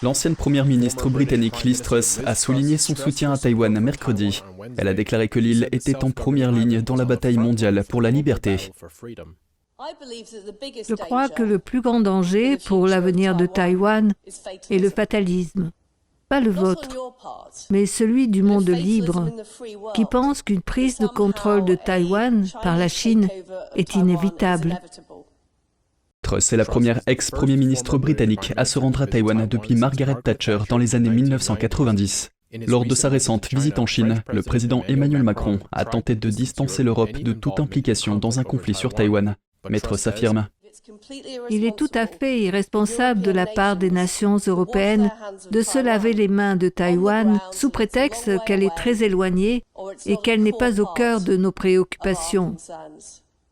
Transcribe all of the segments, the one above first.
L'ancienne première ministre britannique Liz Truss a souligné son soutien à Taïwan mercredi. Elle a déclaré que l'île était en première ligne dans la bataille mondiale pour la liberté. Je crois que le plus grand danger pour l'avenir de Taïwan est le fatalisme. Pas le vôtre, mais celui du monde libre, qui pense qu'une prise de contrôle de Taïwan par la Chine est inévitable. Truss est la première ex-premier ministre britannique à se rendre à Taïwan depuis Margaret Thatcher dans les années 1990. Lors de sa récente visite en Chine, le président Emmanuel Macron a tenté de distancer l'Europe de toute implication dans un conflit sur Taïwan. Mais Truss affirme: Il est tout à fait irresponsable de la part des nations européennes de se laver les mains de Taïwan sous prétexte qu'elle est très éloignée et qu'elle n'est pas au cœur de nos préoccupations.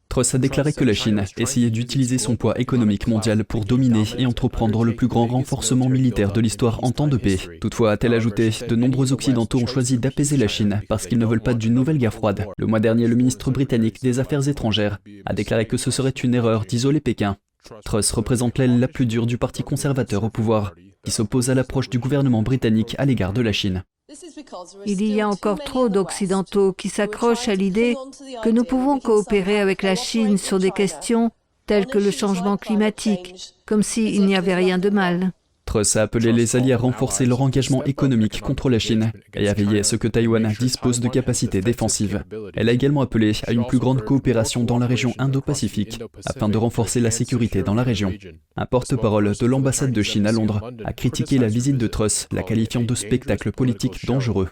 Truss a déclaré que la Chine essayait d'utiliser son poids économique mondial pour dominer et entreprendre le plus grand renforcement militaire de l'histoire en temps de paix. Toutefois, a-t-elle ajouté, de nombreux Occidentaux ont choisi d'apaiser la Chine parce qu'ils ne veulent pas d'une nouvelle guerre froide. Le mois dernier, le ministre britannique des Affaires étrangères a déclaré que ce serait une erreur d'isoler Pékin. Truss représente l'aile la plus dure du parti conservateur au pouvoir, qui s'oppose à l'approche du gouvernement britannique à l'égard de la Chine. Il y a encore trop d'Occidentaux qui s'accrochent à l'idée que nous pouvons coopérer avec la Chine sur des questions telles que le changement climatique, comme s'il n'y avait rien de mal. Truss a appelé les alliés à renforcer leur engagement économique contre la Chine et à veiller à ce que Taïwan dispose de capacités défensives. Elle a également appelé à une plus grande coopération dans la région Indo-Pacifique afin de renforcer la sécurité dans la région. Un porte-parole de l'ambassade de Chine à Londres a critiqué la visite de Truss, la qualifiant de spectacle politique dangereux.